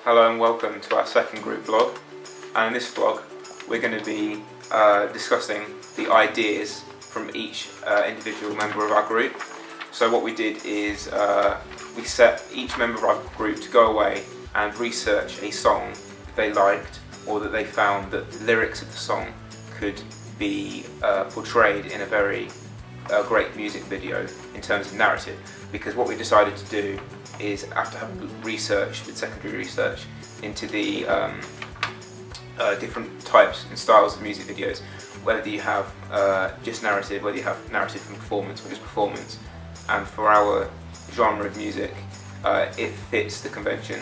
Hello and welcome to our second group vlog, and in this vlog we're going to be discussing the ideas from each individual member of our group. So what we did is we set each member of our group to go away and research a song that they liked or that they found that the lyrics of the song could be portrayed in a very great music video in terms of narrative. Because what we decided to do is, after having researched with secondary research into the different types and styles of music videos, whether you have just narrative, whether you have narrative and performance, or just performance, and for our genre of music, it fits the convention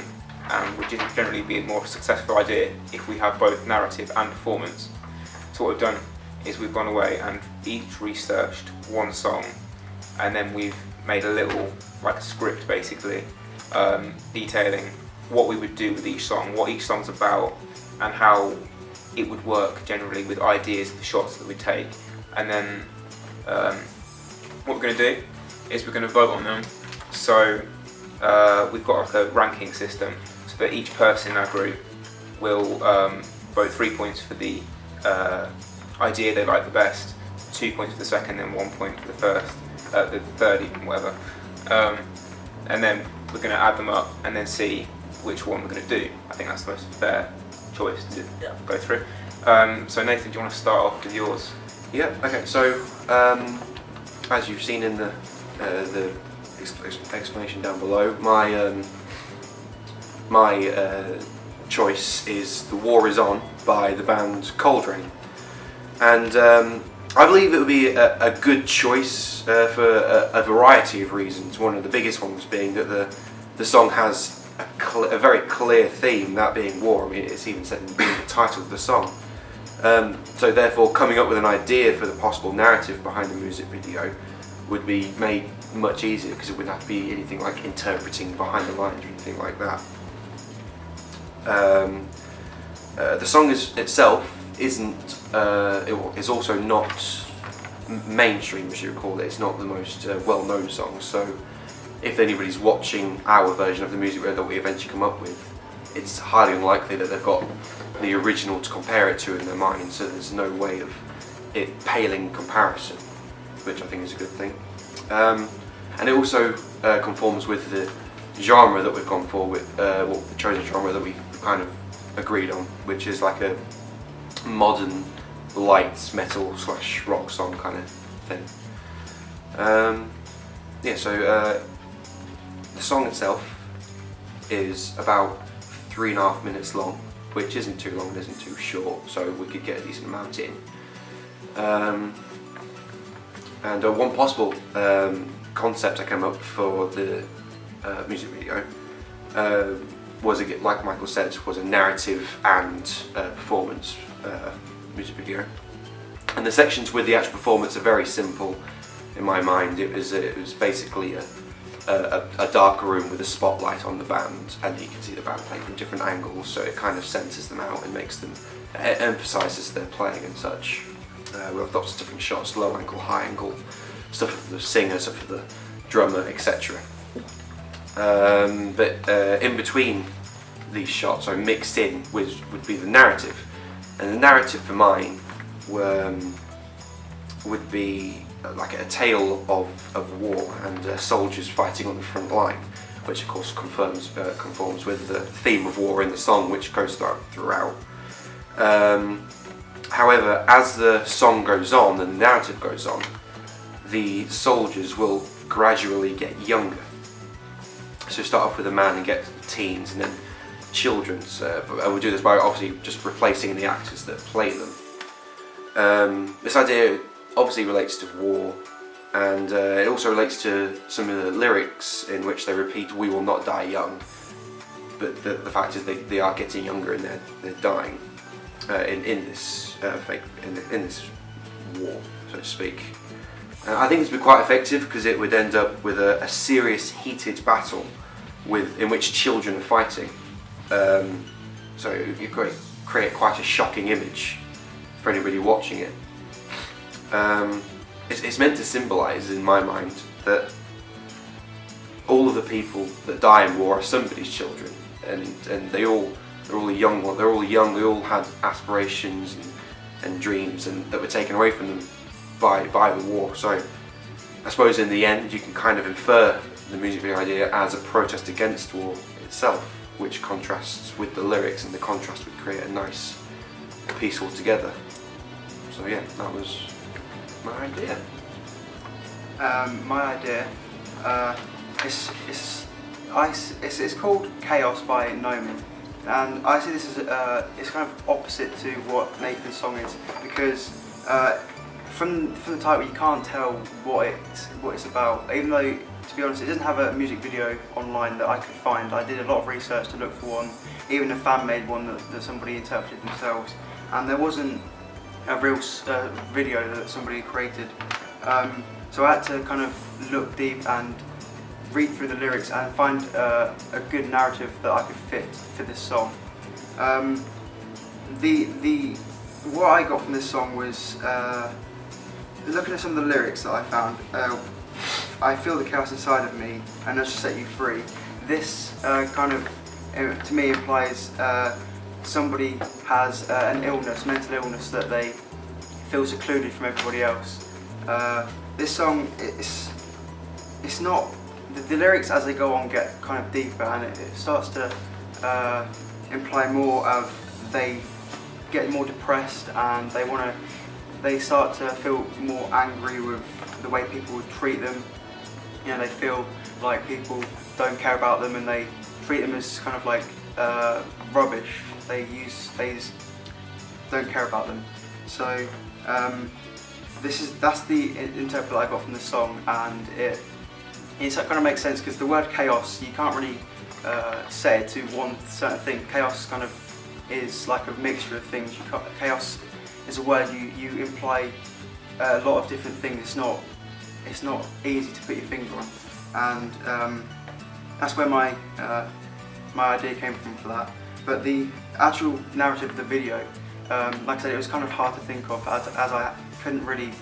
and would generally be a more successful idea if we have both narrative and performance. So what we've done is we've gone away and each researched one song, and then we've made a little, like a script basically, detailing what we would do with each song, what each song's about, and how it would work generally with ideas of the shots that we take. And then what we're going to do is we're going to vote on them. So we've got like a ranking system, so that each person in our group will vote 3 points for the idea they like the best, 2 points for the second, and 1 point for the first, the third, even whatever. And then we're going to add them up and then see which one we're going to do. I think that's the most fair choice to go through. So Nathan, do you want to start off with yours? Yeah. Okay. So as you've seen in the explanation down below, my choice is "The War Is On" by the band Coldrain, and I believe it would be a good choice for a variety of reasons. One of the biggest ones being that the song has a very clear theme, that being war. I mean, it's even said in the title of the song. So therefore, coming up with an idea for the possible narrative behind the music video would be made much easier, because it wouldn't have to be anything like interpreting behind the lines or anything like that. The song itself isn't, is also not mainstream, as you recall it. It's not the most well-known song, so if anybody's watching our version of the music video that we eventually come up with, it's highly unlikely that they've got the original to compare it to in their mind, so there's no way of it paling comparison, which I think is a good thing. And it also conforms with the genre that we've gone for, with the chosen genre that we kind of agreed on, which is like a modern light metal / rock song kind of thing. Yeah, so the song itself is about 3.5 minutes long, which isn't too long and isn't too short, so we could get a decent amount in. And one possible concept I came up for the music video was, like Michael said, was a narrative and performance music video. And the sections with the actual performance are very simple in my mind. It was basically a dark room with a spotlight on the band, and you can see the band playing from different angles, so it kind of centres them out and makes them, emphasises their playing and such. We have lots of different shots, low angle, high angle, stuff for the singer, stuff for the drummer, etc. But in between these shots, so mixed in would be the narrative. And the narrative for mine would be like a tale of war and soldiers fighting on the front line, which of course conforms with the theme of war in the song, which goes throughout. However, as the song goes on and the narrative goes on, the soldiers will gradually get younger. So start off with a man and get teens, and then children's, and we'll do this by obviously just replacing the actors that play them. This idea obviously relates to war, and it also relates to some of the lyrics in which they repeat "We will not die young," but the fact is they are getting younger and they're dying in this war, so to speak. I think it's been quite effective, because it would end up with a serious, heated battle in which children are fighting. So you create quite a shocking image for anybody watching it. It's meant to symbolise, in my mind, that all of the people that die in war are somebody's children, and they're all young. They're all young. They all had aspirations and dreams, and that were taken away from them by the war. So I suppose in the end, you can kind of infer the music video idea as a protest against war itself, which contrasts with the lyrics, and the contrast would create a nice piece altogether. So yeah, that was my idea. My idea, it's called Chaos by Nomen, and I see this as it's kind of opposite to what Nathan's song is, because from the title you can't tell what it's about. Even though, to be honest, it doesn't have a music video online that I could find. I did a lot of research to look for one, even a fan-made one that somebody interpreted themselves, and there wasn't a real video that somebody created. So I had to kind of look deep and read through the lyrics and find a good narrative that I could fit for this song. What I got from this song was, looking at some of the lyrics that I found, I feel the chaos inside of me and I should set you free. This kind of, to me, implies somebody has an illness, mental illness, that they feel secluded from everybody else. This song, it's not, the lyrics as they go on get kind of deeper, and it starts to imply more of they get more depressed, and they start to feel more angry with the way people would treat them. You know, they feel like people don't care about them, and they treat them as kind of like rubbish. They don't care about them. So that's the interpret I got from the song, and it kind of makes sense, because the word chaos, you can't really say it to one certain thing. Chaos kind of is like a mixture of things. Chaos is a word you imply a lot of different things. It's not easy to put your finger on, and that's where my idea came from for that. But the actual narrative of the video, like I said, it was kind of hard to think of, as I couldn't really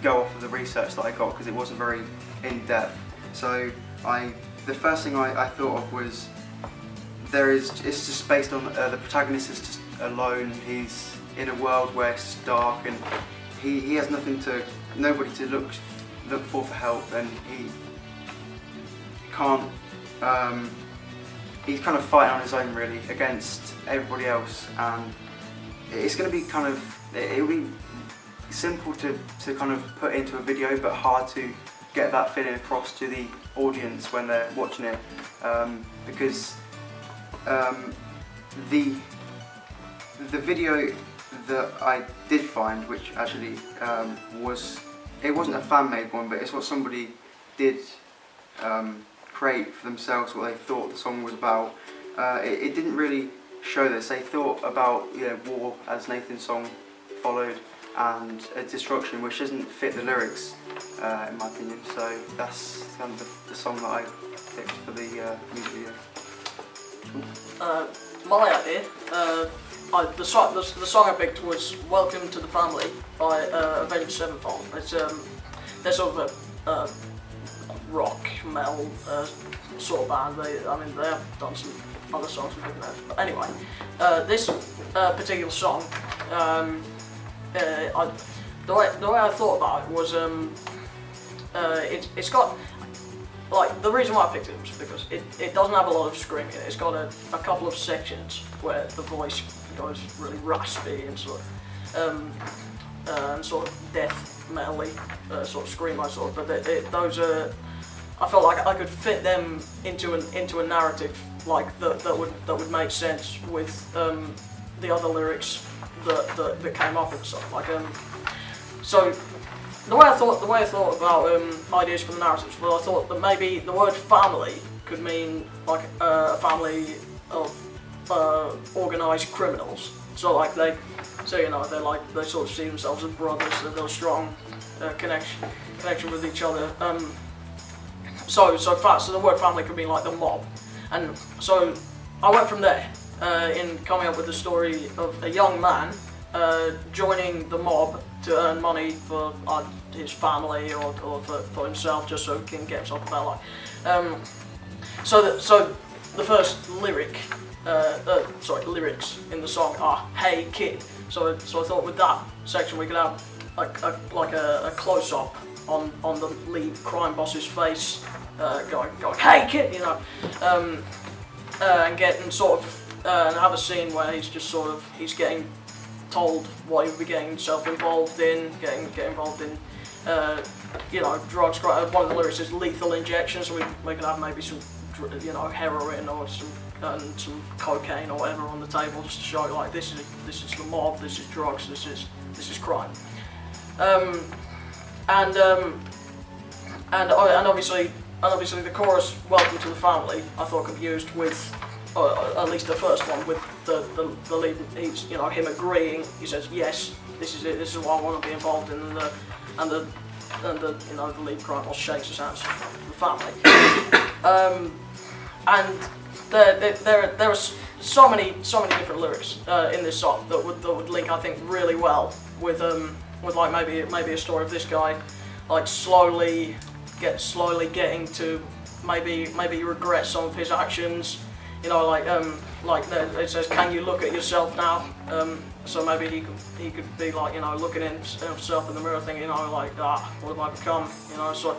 go off of the research that I got, because it wasn't very in depth. So the first thing I thought of was, it's just based on the protagonist is just alone. He's in a world where it's dark, and he has nobody to look for help, and he can't. He's kind of fighting on his own, really, against everybody else, and it's going to be kind of, it'll be simple to kind of put into a video, but hard to get that feeling across to the audience when they're watching it, because the video that I did find, which actually it wasn't a fan-made one, but it's what somebody did create for themselves, what they thought the song was about. It didn't really show this. They thought about war, as Nathan's song followed, and destruction, which doesn't fit the lyrics, in my opinion. So that's kind of the song that I picked for the music video. My idea, the song I picked was "Welcome to the Family" by Avenged Sevenfold. It's they're sort of a rock metal sort of band. They have done some other songs with different names. But anyway, this particular song, the way I thought about it was, it's got, like, the reason why I picked it was because it doesn't have a lot of screaming. It's got a couple of sections where the voice goes really raspy and sort of death metal-y, sort of scream-y sort of. But those are, I felt like I could fit them into a narrative like that would make sense with the other lyrics that came off and stuff. Like so the way I thought about ideas for the narratives, well, I thought that maybe the word family could mean like a family of organised criminals. So like they sort of see themselves as brothers. They've got a strong connection with each other. So the word family could mean like the mob, and so I went from there in coming up with the story of a young man joining the mob to earn money for his family or for himself, just so he can get himself a better life. So the first lyrics in the song are "Hey kid." So I thought with that section we could have a close-up on the lead crime boss's face, going "Hey kid," you know, and have a scene where he's just he's getting told what he'll be getting himself involved in, get involved in, drugs. One of the lyrics is lethal injections, so we could have maybe some, heroin or some cocaine or whatever on the table, just to show like this is the mob, this is drugs, this is crime. And obviously the chorus "Welcome to the Family" I thought could be used with, at least the first one, with the lead. He's, him agreeing. He says, "Yes, this is it. This is what I want to be involved in." And the lead crime boss shakes his hands for the family. And there are so many different lyrics in this song that would link, I think, really well with like maybe a story of this guy, like slowly getting to maybe regret some of his actions. It says, "Can you look at yourself now?" So maybe he could be like, looking at himself in the mirror, thinking, what have I become? So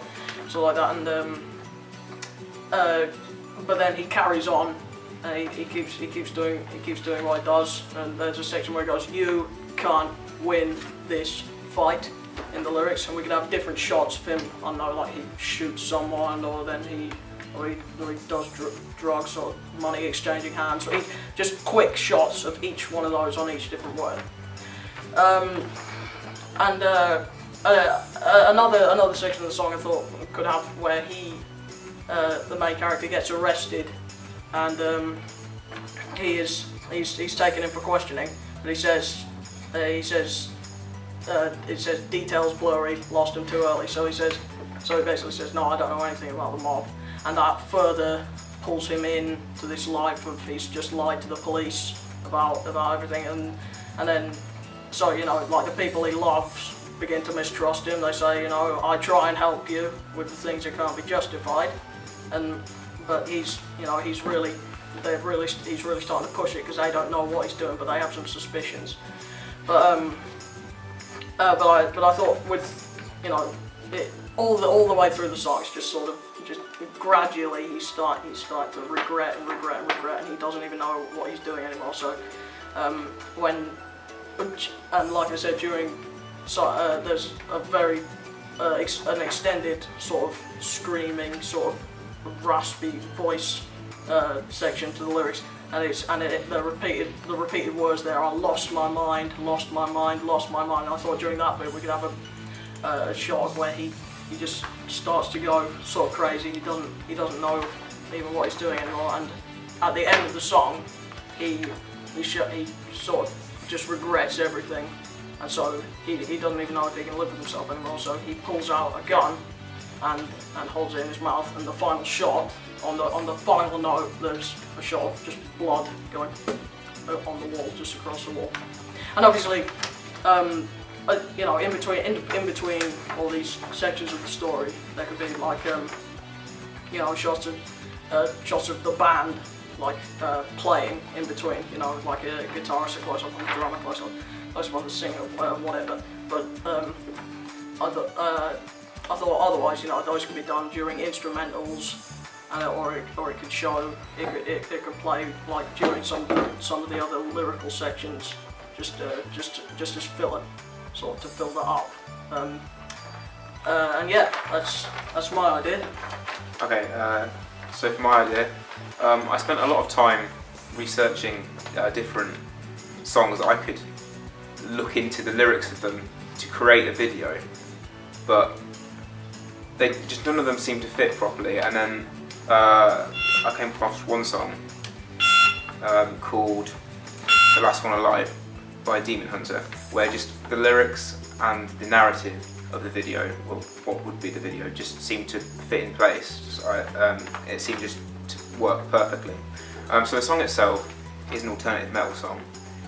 like that. And but then he carries on, and he keeps doing what he does. And there's a section where he goes, "You can't win this fight," in the lyrics, and we could have different shots of him. I don't know, like he shoots someone, or then he does drugs, or money exchanging hands, or just quick shots of each one of those on each different word. Another section of the song I thought could have where the main character gets arrested, and he's taken in for questioning, but it says details blurry, lost him too early. So he basically says, "No, I don't know anything about the mob," and that further pulls him in to this life of he's just lied to the police about everything, and then like the people he loves begin to mistrust him. They say, "I try and help you with the things that can't be justified," but he's really starting to push it because they don't know what he's doing, but they have some suspicions. But I thought with all the way through the song, it's just gradually he's starting to regret, and he doesn't even know what he's doing anymore. So like I said, there's a very an extended sort of screaming, sort of raspy voice section to the lyrics. The repeated words there are "lost my mind, lost my mind, lost my mind." And I thought during that bit we could have a shot where he just starts to go sort of crazy. He doesn't know even what he's doing anymore. And at the end of the song, he sort of just regrets everything, and so he doesn't even know if he can live with himself anymore. So he pulls out a gun and holds it in his mouth. And the final shot, on the final note, there's a shot of just blood going on the wall, just across the wall. And obviously, in between all these sections of the story, there could be like shots of the band like playing in between. Like a guitarist, a close up on the drummer, close up on the singer, whatever. But I thought otherwise, those could be done during instrumentals. Or it could show, it could play like during some of the other lyrical sections, just as filler, sort of to fill that up. And yeah, that's my idea. Okay, so for my idea, I spent a lot of time researching different songs that I could look into the lyrics of them to create a video, but none of them seemed to fit properly. And then I came across one song called "The Last One Alive" by Demon Hunter, where just the lyrics and the narrative of the video, or what would be the video, just seemed to fit in place. It seemed just to work perfectly. So the song itself is an alternative metal song,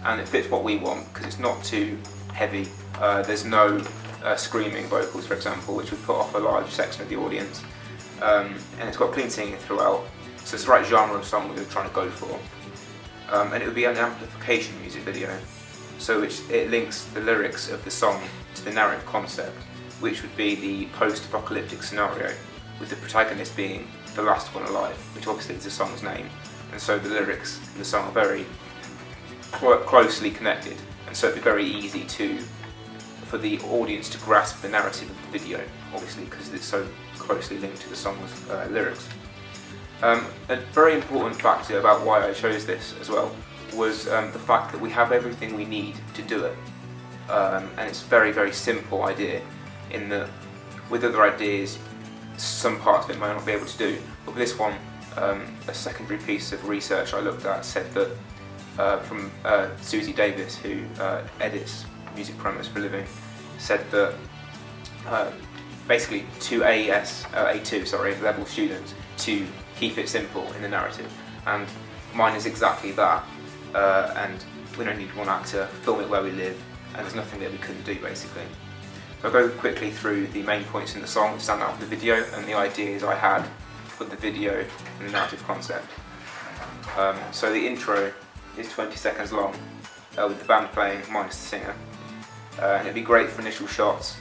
and it fits what we want because it's not too heavy. There's no screaming vocals, for example, which would put off a large section of the audience. And it's got clean singing throughout. So it's the right genre of song we were trying to go for. And it would be an amplification music video, so it links the lyrics of the song to the narrative concept, which would be the post-apocalyptic scenario, with the protagonist being the last one alive, which obviously is the song's name, and so the lyrics in the song are very closely connected, and so it'd be very easy for the audience to grasp the narrative of the video, obviously because it's so closely linked to the song's lyrics. A very important factor about why I chose this as well was the fact that we have everything we need to do it, and it's a very, very simple idea in that with other ideas some parts of it might not be able to do, but with this one a secondary piece of research I looked at said that from Susie Davis, who edits music promos for a living, said that basically to A2 level students to keep it simple in the narrative, and mine is exactly that, and we don't need one actor, film it where we live, and there's nothing that we couldn't do basically. So I'll go quickly through the main points in the song that stand out from the video and the ideas I had for the video and the narrative concept. So the intro is 20 seconds long, with the band playing minus the singer, and it'd be great for initial shots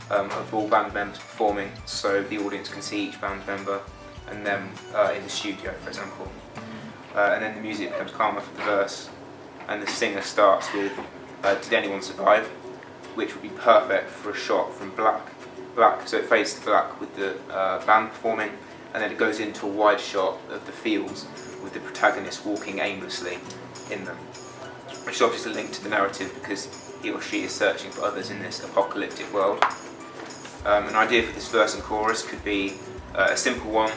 of all band members performing, so the audience can see each band member and them in the studio, for example. And then the music becomes calmer for the verse, and the singer starts with "Did anyone survive?", which would be perfect for a shot from black, so it fades to black with the band performing, and then it goes into a wide shot of the fields with the protagonist walking aimlessly in them, which is obviously linked to the narrative because he or she is searching for others in this apocalyptic world. An idea for this verse and chorus could be a simple one,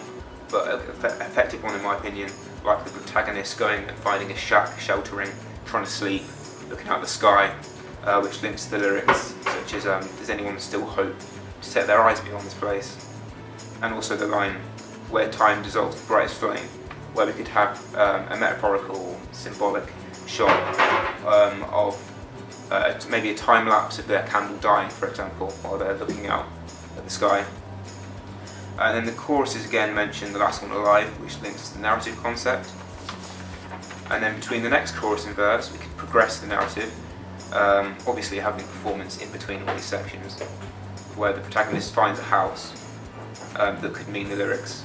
but an effective one in my opinion, like the protagonist going and finding a shack, sheltering, trying to sleep, looking out the sky, which links to the lyrics, such as "Does anyone still hope to set their eyes beyond this place?" And also the line "Where time dissolves the brightest flame," where we could have a metaphorical or symbolic shot of maybe a time lapse of their candle dying, for example, while they're looking out at the sky. And then the choruses again mention "the last one alive," which links to the narrative concept. And then between the next chorus and verse, we could progress the narrative, obviously having performance in between all these sections, where the protagonist finds a house that could mean the lyrics,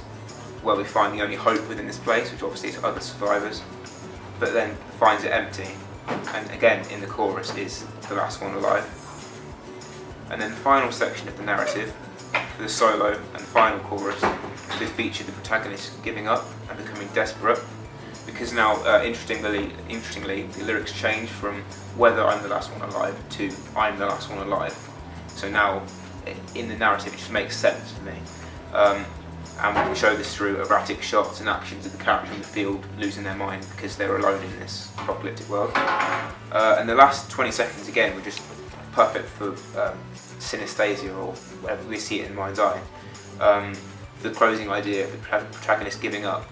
where we find the only hope within this place, which obviously is other survivors, but then finds it empty, and again in the chorus is "the last one alive." And then the final section of the narrative, for the solo and final chorus, could feature the protagonist giving up and becoming desperate, because now interestingly the lyrics change from "whether I'm the last one alive" to "I'm the last one alive." So now in the narrative it just makes sense to me, and we can show this through erratic shots and actions of the character in the field losing their mind because they're alone in this apocalyptic world. And the last 20 seconds again were just perfect for synesthesia, or whatever we see it in mind's eye. The closing idea of the protagonist giving up,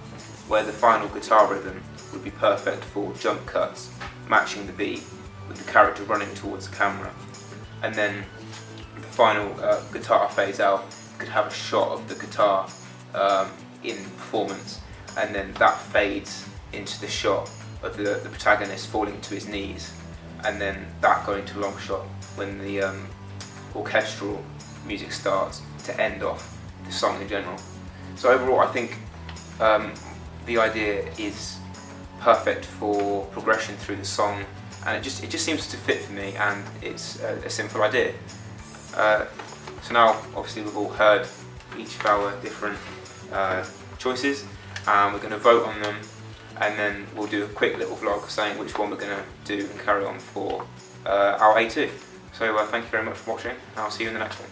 where the final guitar rhythm would be perfect for jump cuts, matching the beat with the character running towards the camera. And then the final guitar fades out, you could have a shot of the guitar in performance, and then that fades into the shot of the protagonist falling to his knees, and then that going to a long shot when the orchestral music starts to end off the song in general. So overall I think the idea is perfect for progression through the song, and it just seems to fit for me, and it's a simple idea. So now obviously we've all heard each of our different choices, and we're going to vote on them, and then we'll do a quick little vlog saying which one we're going to do and carry on for our A2. So thank you very much for watching, and I'll see you in the next one.